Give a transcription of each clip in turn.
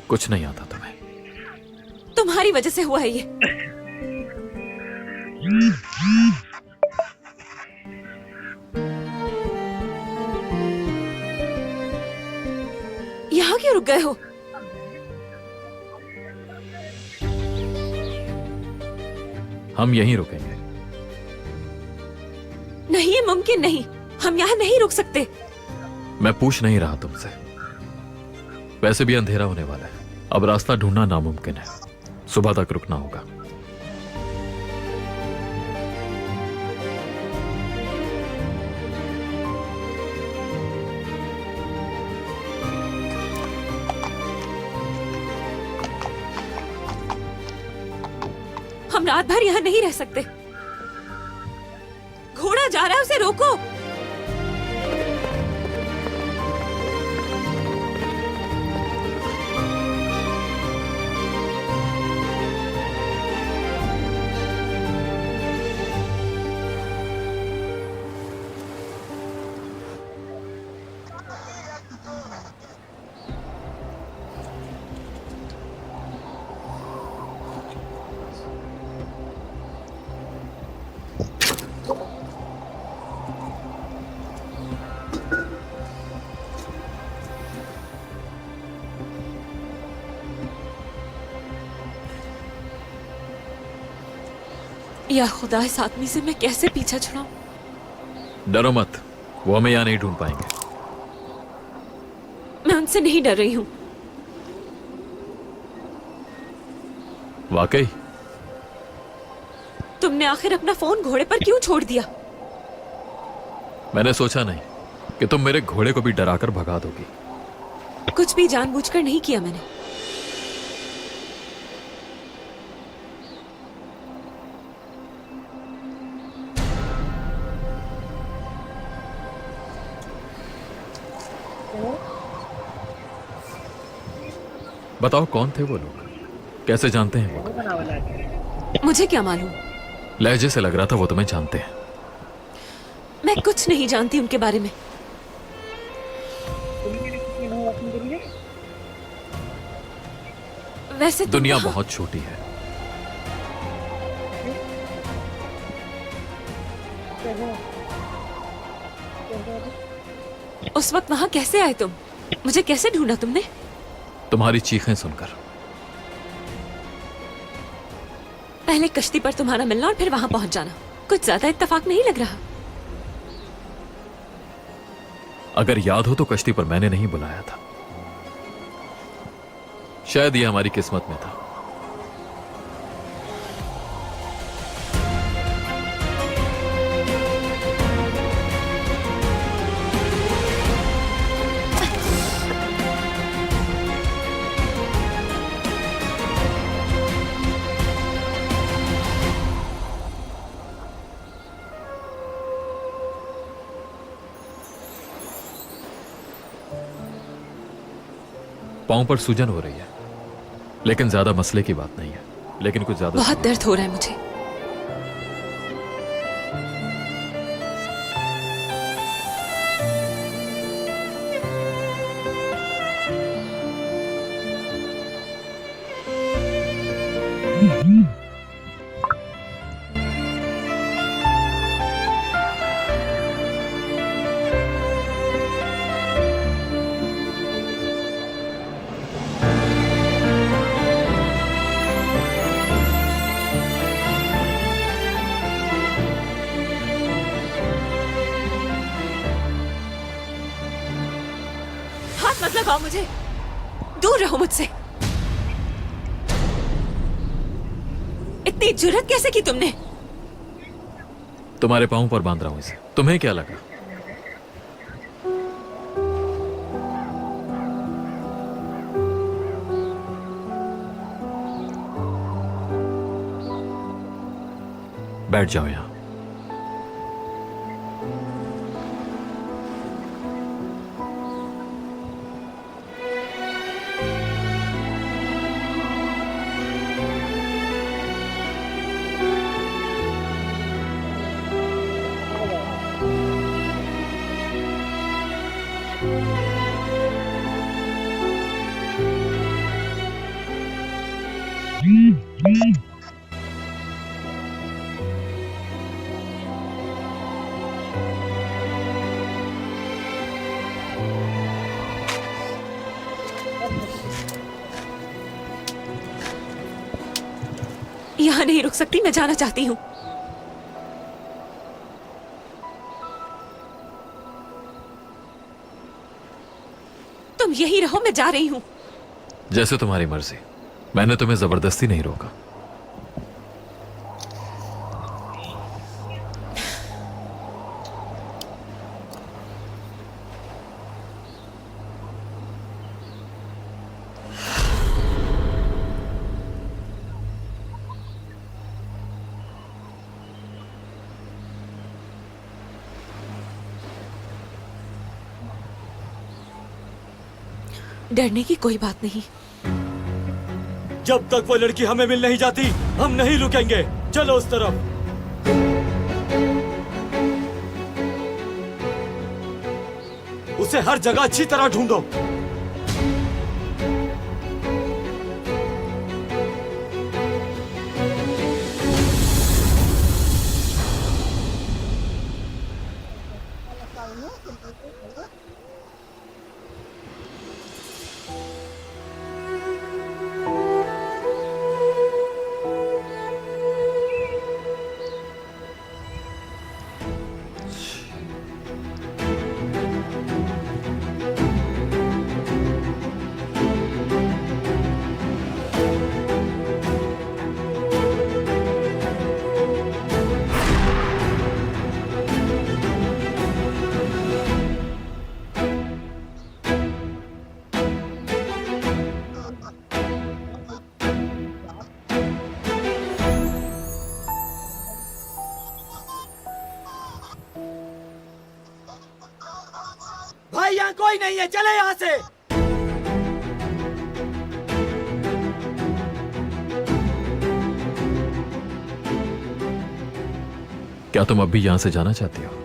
कुछ नहीं आता तुम्हें। तुम्हारी वजह से हुआ है ये। यहाँ क्यों रुक गए हो? हम यहीं रुकेंगे। नहीं, ये मुमकिन नहीं। हम यहाँ नहीं रुक सकते। मैं पूछ नहीं रहा तुमसे। वैसे भी अंधेरा होने वाला है, अब रास्ता ढूंढना नामुमकिन है। सुबह तक रुकना होगा। हम रात भर यहाँ नहीं रह सकते। घोड़ा जा रहा है, उसे रोको। या खुदा, इस आदमी से मैं कैसे पीछा छुड़ाऊं? डरो मत, वो हमें यहाँ नहीं ढूंढ पाएंगे। मैं उनसे नहीं डर रही हूं। वाकई? तुमने आखिर अपना फोन घोड़े पर क्यों छोड़ दिया? मैंने सोचा नहीं कि तुम मेरे घोड़े को भी डराकर भगा दोगी। कुछ भी जानबूझकर नहीं किया मैंने। बताओ कौन थे वो लोग, कैसे जानते हैं वो? मुझे क्या मालूम? लहजे से लग रहा था वो तुम्हें जानते हैं। मैं कुछ नहीं जानती उनके बारे में। वैसे दुनिया बहुत छोटी है। उस वक्त वहां कैसे आए तुम? मुझे कैसे ढूंढा तुमने? तुम्हारी चीखें सुनकर। पहले कश्ती पर तुम्हारा मिलना और फिर वहां पहुंच जाना, कुछ ज्यादा इत्तेफाक नहीं लग रहा। अगर याद हो तो कश्ती पर मैंने नहीं बुलाया था। शायद ये हमारी किस्मत में था। पांव पर सूजन हो रही है, लेकिन ज्यादा मसले की बात नहीं है। लेकिन कुछ ज्यादा बहुत दर्द हो रहा है मुझे। हाथ मत लगाओ मुझे, दूर रहो मुझसे। इतनी जुर्रत कैसे की तुमने? तुम्हारे पांव पर बांध रहा हूं इसे। तुम्हें क्या लगा? बैठ जाओ यहां। यहाँ नहीं रुक सकती, मैं जाना चाहती हूँ। तुम यही रहो, मैं जा रही हूँ। जैसे तुम्हारी मर्जी, मैंने तुम्हें जबरदस्ती नहीं रोका। डरने की कोई बात नहीं। जब तक वो लड़की हमें मिल नहीं जाती, हम नहीं रुकेंगे। चलो उस तरफ। उसे हर जगह अच्छी तरह ढूंढो। भाई यहाँ कोई नहीं है, चले यहाँ से। क्या तुम अब भी यहां से जाना चाहती हो?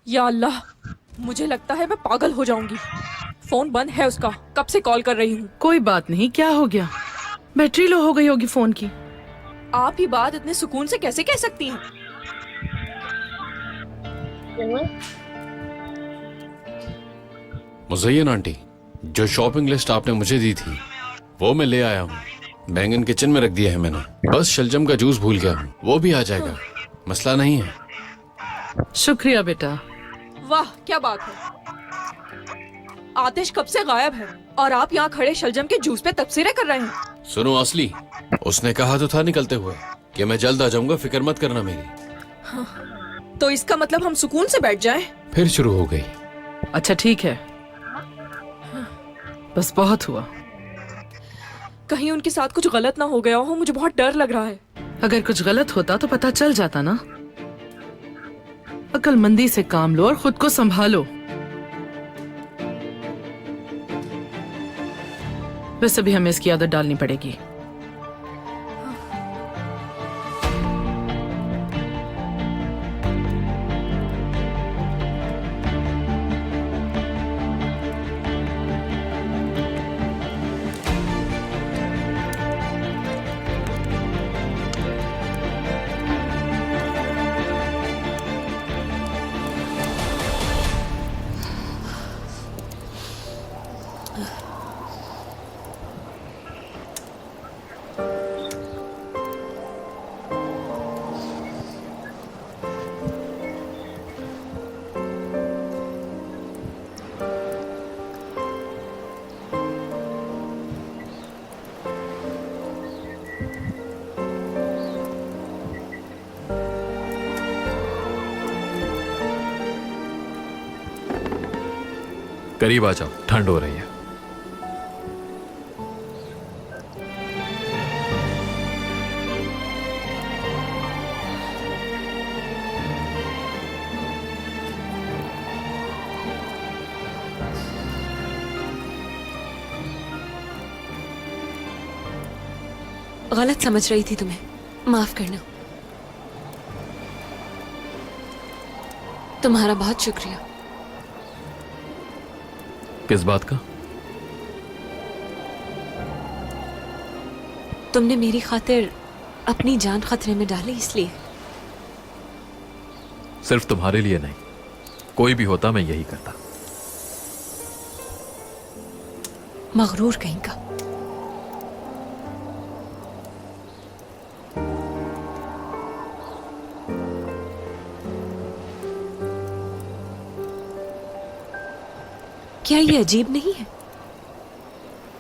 या अल्लाह, मुझे लगता है मैं पागल हो जाऊंगी। फोन बंद है उसका, कब से कॉल कर रही हूँ। कोई बात नहीं, क्या हो गया? बैटरी लो हो गई होगी फोन की। आप ही बात इतने सुकून से कैसे कह सकती हैं? मुज़य्यन आंटी, जो शॉपिंग लिस्ट आपने मुझे दी थी वो मैं ले आया हूँ। बैंगन किचन में रख दिया है मैंने। बस शलजम का जूस भूल गया हूँ, वो भी आ जाएगा, मसला नहीं है। शुक्रिया बेटा। वाह क्या बात है। आतिश कब से गायब है और आप यहाँ खड़े शलजम के जूस पे तबसरे कर रहे हैं। सुनो असली, उसने कहा तो था निकलते हुए कि मैं जल्द आ जाऊंगा, फिक्र मत करना मेरी। तो इसका मतलब हम सुकून से बैठ जाएं? फिर शुरू हो गई। अच्छा ठीक है, बस बहुत हुआ। कहीं उनके साथ कुछ गलत ना हो गया हो, मुझे बहुत डर लग रहा है। अगर कुछ गलत होता तो पता चल जाता ना। अक्लमंदी से काम लो और खुद को संभालो। वैसे भी हमें इसकी आदत डालनी पड़ेगी। करीब आ जाओ, ठंड हो रही है। गलत समझ रही थी तुम्हें, माफ करना। तुम्हारा बहुत शुक्रिया। किस बात का? तुमने मेरी खातिर अपनी जान खतरे में डाली, इसलिए। सिर्फ तुम्हारे लिए नहीं, कोई भी होता मैं यही करता। मगरूर कहीं का। क्या ये अजीब नहीं है?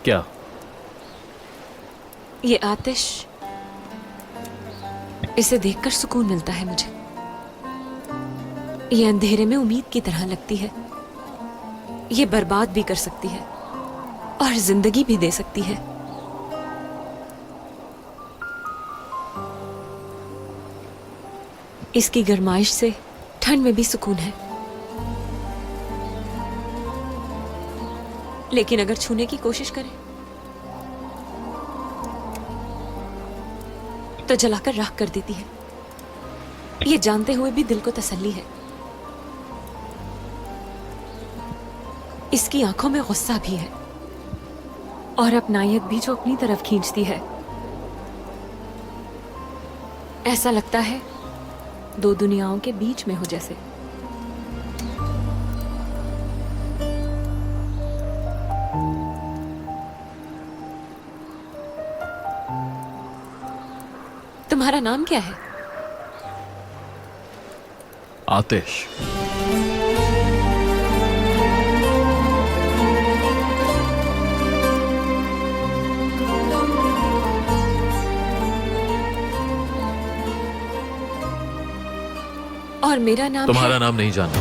क्या? ये आतिश, इसे देखकर सुकून मिलता है मुझे। ये अंधेरे में उम्मीद की तरह लगती है। ये बर्बाद भी कर सकती है और जिंदगी भी दे सकती है। इसकी गरमाइश से ठंड में भी सुकून है, लेकिन अगर छूने की कोशिश करें तो जलाकर राख कर देती है। ये जानते हुए भी दिल को तसल्ली है। इसकी आंखों में गुस्सा भी है और अपनायत भी जो अपनी तरफ खींचती है। ऐसा लगता है दो दुनियाओं के बीच में हो जैसे। तुम्हारा नाम क्या है? आतिश। और मेरा नाम तुम्हारा है... नाम नहीं जानना।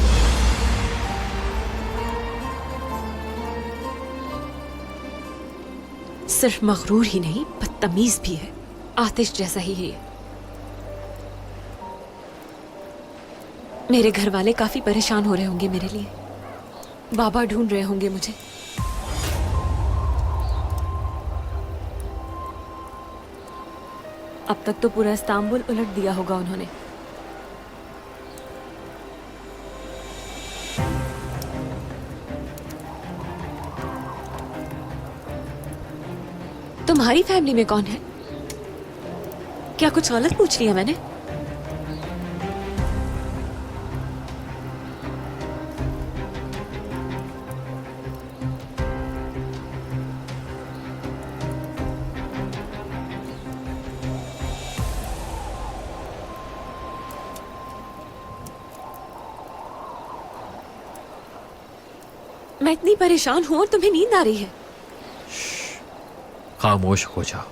सिर्फ मगरूर ही नहीं, बदतमीज भी है। आतिश जैसा ही है ये। मेरे घर वाले काफी परेशान हो रहे होंगे मेरे लिए। बाबा ढूंढ रहे होंगे मुझे। अब तक तो पूरा इस्तांबुल उलट दिया होगा उन्होंने। तुम्हारी फैमिली में कौन है? क्या कुछ गलत पूछ लिया मैंने? मैं इतनी परेशान हूं और तुम्हें नींद आ रही है। खामोश हो जाओ।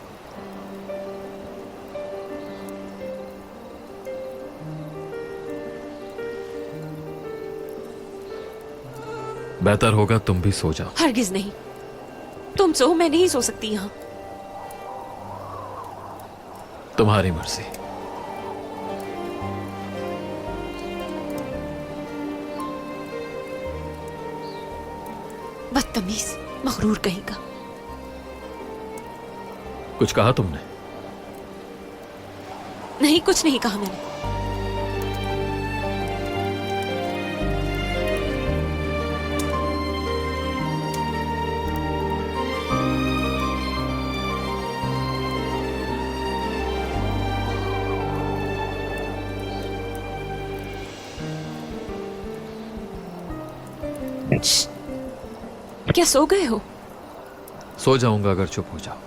बेहतर होगा तुम भी सो जाओ। हरगिज नहीं। तुम सो, मैं नहीं सो सकती यहां। तुम्हारी मर्जी। बदतमीज, मगरूर कहीं का। कुछ कहा तुमने? नहीं, कुछ नहीं कहा मैंने। श्श, क्या सो गए हो? सो जाऊंगा अगर चुप हो जाओ।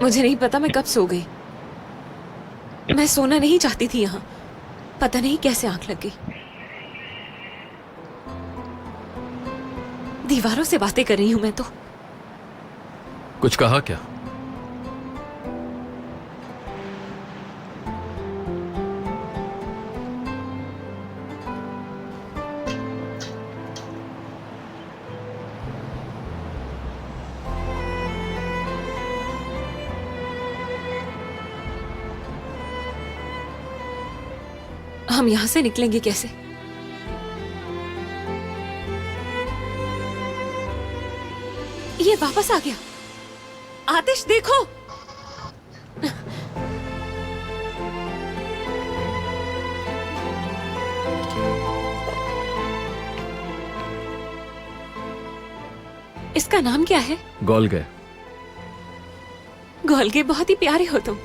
मुझे नहीं पता मैं कब सो गई। मैं सोना नहीं चाहती थी यहाँ, पता नहीं कैसे आंख लग गई। दीवारों से बातें कर रही हूं मैं तो। कुछ कहा क्या? हम यहां से निकलेंगे कैसे? ये वापस आ गया। आतिश देखो। इसका नाम क्या है? गोलगे। गोलगे बहुत ही प्यारे हो तुम।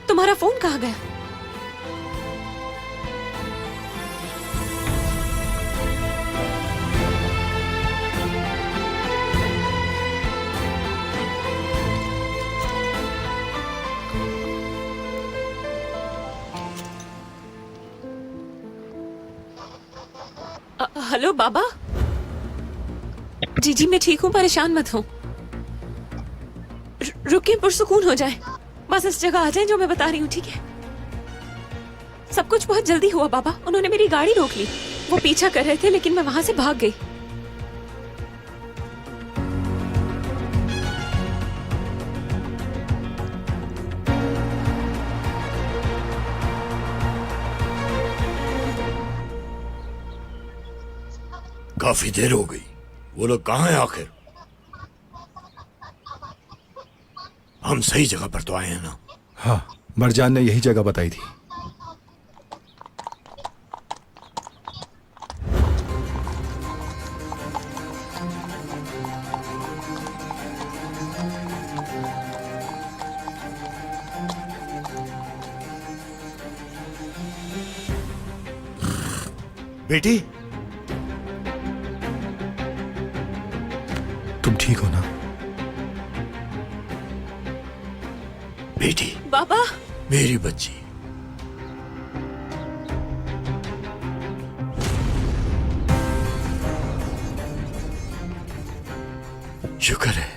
तुम्हारा फोन कहाँ गया? हेलो बाबा। जी मैं ठीक हूँ, परेशान मत हो। रुकिए, पुरसुकून हो जाए, बस इस जगह आ जाए जो मैं बता रही हूँ, ठीक है? सब कुछ बहुत जल्दी हुआ बाबा। उन्होंने मेरी गाड़ी रोक ली। वो पीछा कर रहे थे लेकिन मैं वहां से भाग गई। काफी देर हो गई। वो लोग कहाँ हैं आखिर? हम सही जगह पर तो आए हैं ना? हाँ, मरजान ने यही जगह बताई थी। बेटी, तुम ठीक हो ना? बेटी, बाबा, मेरी बच्ची, शुक्र है,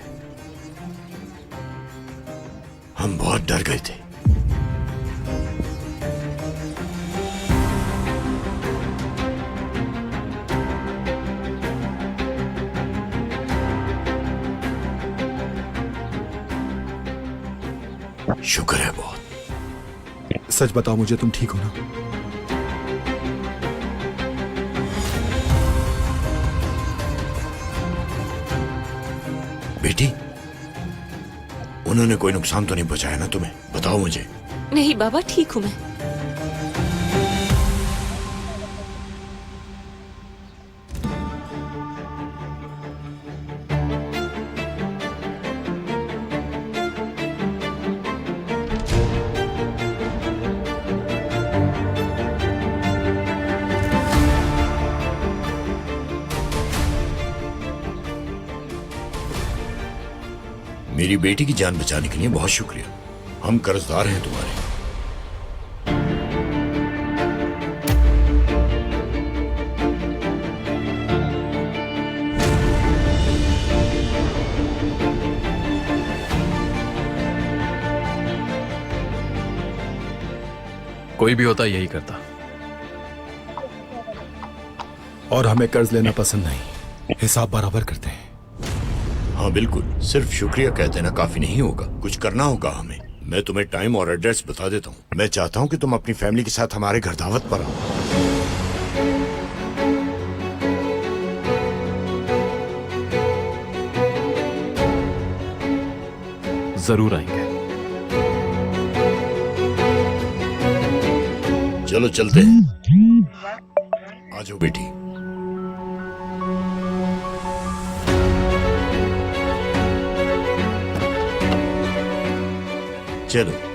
हम बहुत डर गए थे। शुक्र है बहुत। सच बताओ मुझे, तुम ठीक हो ना? बेटी, उन्होंने कोई नुकसान तो नहीं पहुंचाया ना तुम्हें? बताओ मुझे। नहीं बाबा, ठीक हूं मैं। मेरी बेटी की जान बचाने के लिए बहुत शुक्रिया। हम कर्जदार हैं तुम्हारे। कोई भी होता यही करता। और हमें कर्ज लेना पसंद नहीं, हिसाब बराबर करते हैं। हाँ बिल्कुल, सिर्फ शुक्रिया कह देना काफी नहीं होगा, कुछ करना होगा हमें। मैं तुम्हें टाइम और एड्रेस बता देता हूँ। मैं चाहता हूँ कि तुम अपनी फैमिली के साथ हमारे घर दावत पर आओ। जरूर आएंगे। चलो चलते हैं। आ जाओ बेटी। चलो।